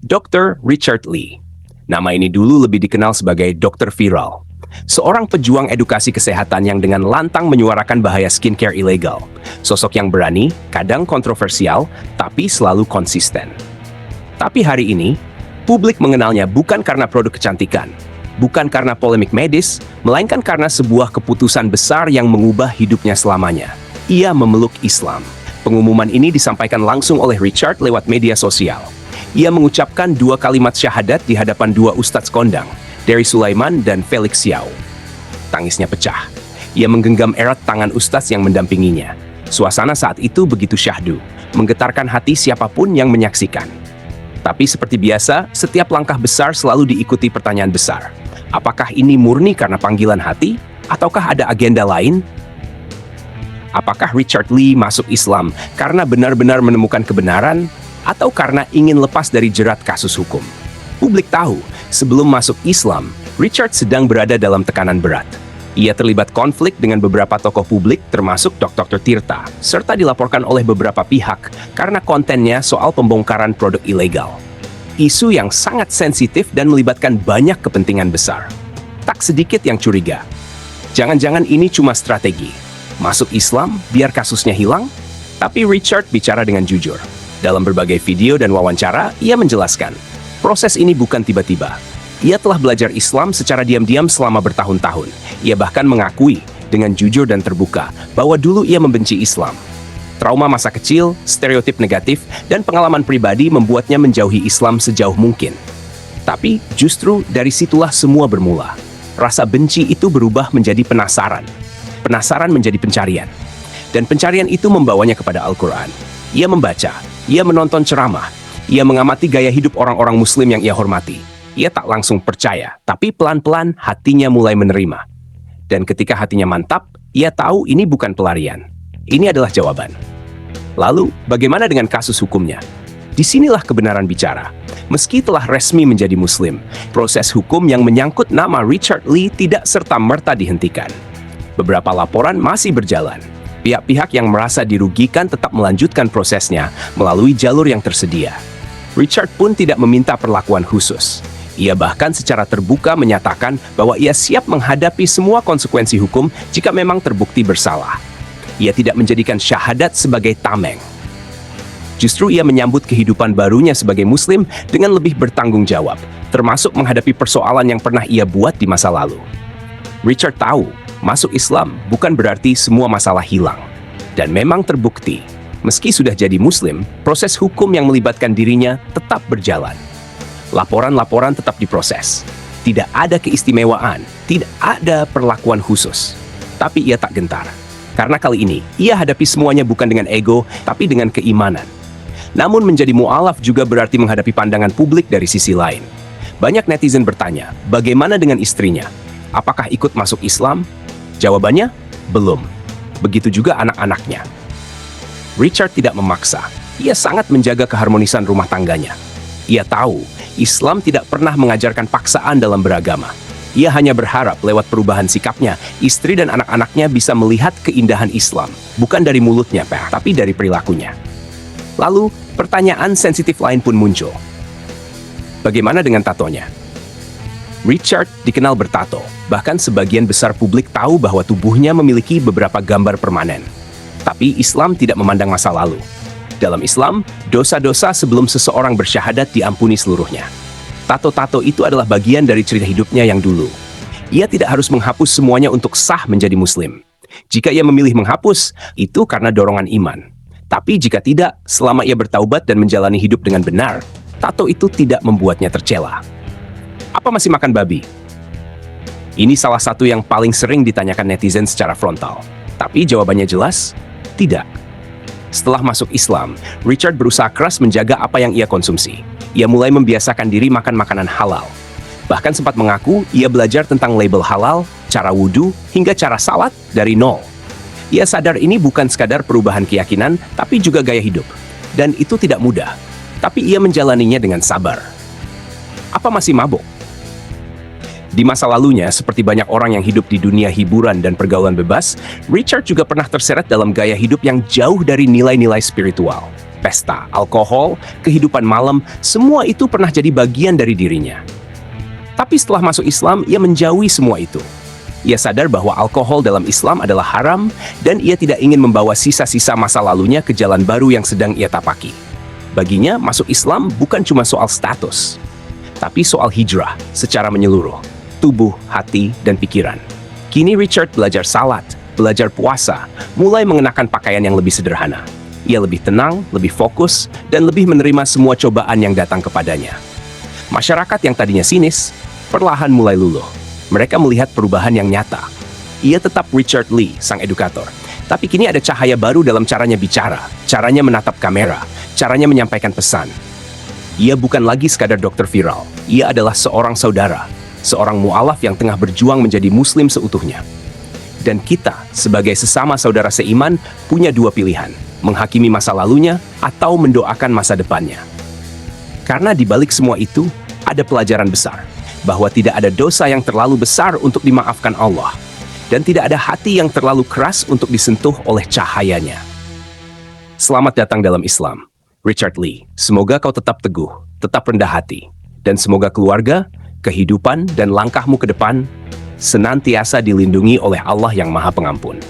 Dr. Richard Lee. Nama ini dulu lebih dikenal sebagai Dokter Viral. Seorang pejuang edukasi kesehatan yang dengan lantang menyuarakan bahaya skincare ilegal. Sosok yang berani, kadang kontroversial, tapi selalu konsisten. Tapi hari ini, publik mengenalnya bukan karena produk kecantikan, bukan karena polemik medis, melainkan karena sebuah keputusan besar yang mengubah hidupnya selamanya. Ia memeluk Islam. Pengumuman ini disampaikan langsung oleh Richard lewat media sosial. Ia mengucapkan 2 kalimat syahadat di hadapan 2 ustadz kondang, Derry Sulaiman dan Felix Xiao. Tangisnya pecah. Ia menggenggam erat tangan ustadz yang mendampinginya. Suasana saat itu begitu syahdu, menggetarkan hati siapapun yang menyaksikan. Tapi seperti biasa, setiap langkah besar selalu diikuti pertanyaan besar. Apakah ini murni karena panggilan hati? Ataukah ada agenda lain? Apakah Richard Lee masuk Islam karena benar-benar menemukan kebenaran? Atau karena ingin lepas dari jerat kasus hukum? Publik tahu, sebelum masuk Islam, Richard sedang berada dalam tekanan berat. Ia terlibat konflik dengan beberapa tokoh publik termasuk Dr. Tirta, serta dilaporkan oleh beberapa pihak karena kontennya soal pembongkaran produk ilegal. Isu yang sangat sensitif dan melibatkan banyak kepentingan besar. Tak sedikit yang curiga. Jangan-jangan ini cuma strategi. Masuk Islam biar kasusnya hilang? Tapi Richard bicara dengan jujur. Dalam berbagai video dan wawancara, ia menjelaskan, proses ini bukan tiba-tiba. Ia telah belajar Islam secara diam-diam selama bertahun-tahun. Ia bahkan mengakui dengan jujur dan terbuka bahwa dulu ia membenci Islam. Trauma masa kecil, stereotip negatif, dan pengalaman pribadi membuatnya menjauhi Islam sejauh mungkin. Tapi justru dari situlah semua bermula. Rasa benci itu berubah menjadi penasaran. Penasaran menjadi pencarian. Dan pencarian itu membawanya kepada Al-Quran. Ia membaca, ia menonton ceramah, ia mengamati gaya hidup orang-orang Muslim yang ia hormati. Ia tak langsung percaya, tapi pelan-pelan hatinya mulai menerima. Dan ketika hatinya mantap, ia tahu ini bukan pelarian. Ini adalah jawaban. Lalu, bagaimana dengan kasus hukumnya? Disinilah kebenaran bicara. Meski telah resmi menjadi Muslim, proses hukum yang menyangkut nama Richard Lee tidak serta-merta dihentikan. Beberapa laporan masih berjalan. Pihak-pihak yang merasa dirugikan tetap melanjutkan prosesnya melalui jalur yang tersedia. Richard pun tidak meminta perlakuan khusus. Ia bahkan secara terbuka menyatakan bahwa ia siap menghadapi semua konsekuensi hukum jika memang terbukti bersalah. Ia tidak menjadikan syahadat sebagai tameng. Justru ia menyambut kehidupan barunya sebagai Muslim dengan lebih bertanggung jawab, termasuk menghadapi persoalan yang pernah ia buat di masa lalu. Richard tahu, masuk Islam bukan berarti semua masalah hilang. Dan memang terbukti, meski sudah jadi Muslim, proses hukum yang melibatkan dirinya tetap berjalan. Laporan-laporan tetap diproses. Tidak ada keistimewaan, tidak ada perlakuan khusus. Tapi ia tak gentar. Karena kali ini, ia hadapi semuanya bukan dengan ego, tapi dengan keimanan. Namun menjadi mu'alaf juga berarti menghadapi pandangan publik dari sisi lain. Banyak netizen bertanya, bagaimana dengan istrinya? Apakah ikut masuk Islam? Jawabannya, belum. Begitu juga anak-anaknya. Richard tidak memaksa. Ia sangat menjaga keharmonisan rumah tangganya. Ia tahu, Islam tidak pernah mengajarkan paksaan dalam beragama. Ia hanya berharap lewat perubahan sikapnya, istri dan anak-anaknya bisa melihat keindahan Islam. Bukan dari mulutnya, tapi dari perilakunya. Lalu, pertanyaan sensitif lain pun muncul. Bagaimana dengan tatonya? Richard dikenal bertato, bahkan sebagian besar publik tahu bahwa tubuhnya memiliki beberapa gambar permanen. Tapi Islam tidak memandang masa lalu. Dalam Islam, dosa-dosa sebelum seseorang bersyahadat diampuni seluruhnya. Tato-tato itu adalah bagian dari cerita hidupnya yang dulu. Ia tidak harus menghapus semuanya untuk sah menjadi Muslim. Jika ia memilih menghapus, itu karena dorongan iman. Tapi jika tidak, selama ia bertaubat dan menjalani hidup dengan benar, tato itu tidak membuatnya tercela. Apa masih makan babi? Ini salah satu yang paling sering ditanyakan netizen secara frontal. Tapi jawabannya jelas, tidak. Setelah masuk Islam, Richard berusaha keras menjaga apa yang ia konsumsi. Ia mulai membiasakan diri makan makanan halal. Bahkan sempat mengaku ia belajar tentang label halal, cara wudhu, hingga cara salat dari nol. Ia sadar ini bukan sekadar perubahan keyakinan, tapi juga gaya hidup. Dan itu tidak mudah. Tapi ia menjalaninya dengan sabar. Apa masih mabuk? Di masa lalunya, seperti banyak orang yang hidup di dunia hiburan dan pergaulan bebas, Richard juga pernah terseret dalam gaya hidup yang jauh dari nilai-nilai spiritual. pesta, alkohol, kehidupan malam, semua itu pernah jadi bagian dari dirinya. Tapi setelah masuk Islam, ia menjauhi semua itu. Ia sadar bahwa alkohol dalam Islam adalah haram dan ia tidak ingin membawa sisa-sisa masa lalunya ke jalan baru yang sedang ia tapaki. Baginya, masuk Islam bukan cuma soal status, tapi soal hijrah secara menyeluruh, tubuh, hati, dan pikiran. Kini Richard belajar salat, belajar puasa, mulai mengenakan pakaian yang lebih sederhana. Ia lebih tenang, lebih fokus, dan lebih menerima semua cobaan yang datang kepadanya. Masyarakat yang tadinya sinis, perlahan mulai luluh. Mereka melihat perubahan yang nyata. Ia tetap Richard Lee, sang edukator. Tapi kini ada cahaya baru dalam caranya bicara, caranya menatap kamera, caranya menyampaikan pesan. Ia bukan lagi sekadar dokter viral. Ia adalah seorang saudara, seorang mu'alaf yang tengah berjuang menjadi muslim seutuhnya. Dan kita, sebagai sesama saudara seiman, punya dua pilihan, menghakimi masa lalunya atau mendoakan masa depannya. Karena di balik semua itu, ada pelajaran besar, bahwa tidak ada dosa yang terlalu besar untuk dimaafkan Allah, dan tidak ada hati yang terlalu keras untuk disentuh oleh cahayanya. Selamat datang dalam Islam, Richard Lee. Semoga kau tetap teguh, tetap rendah hati, dan semoga keluarga, kehidupan, dan langkahmu ke depan senantiasa dilindungi oleh Allah yang Maha Pengampun.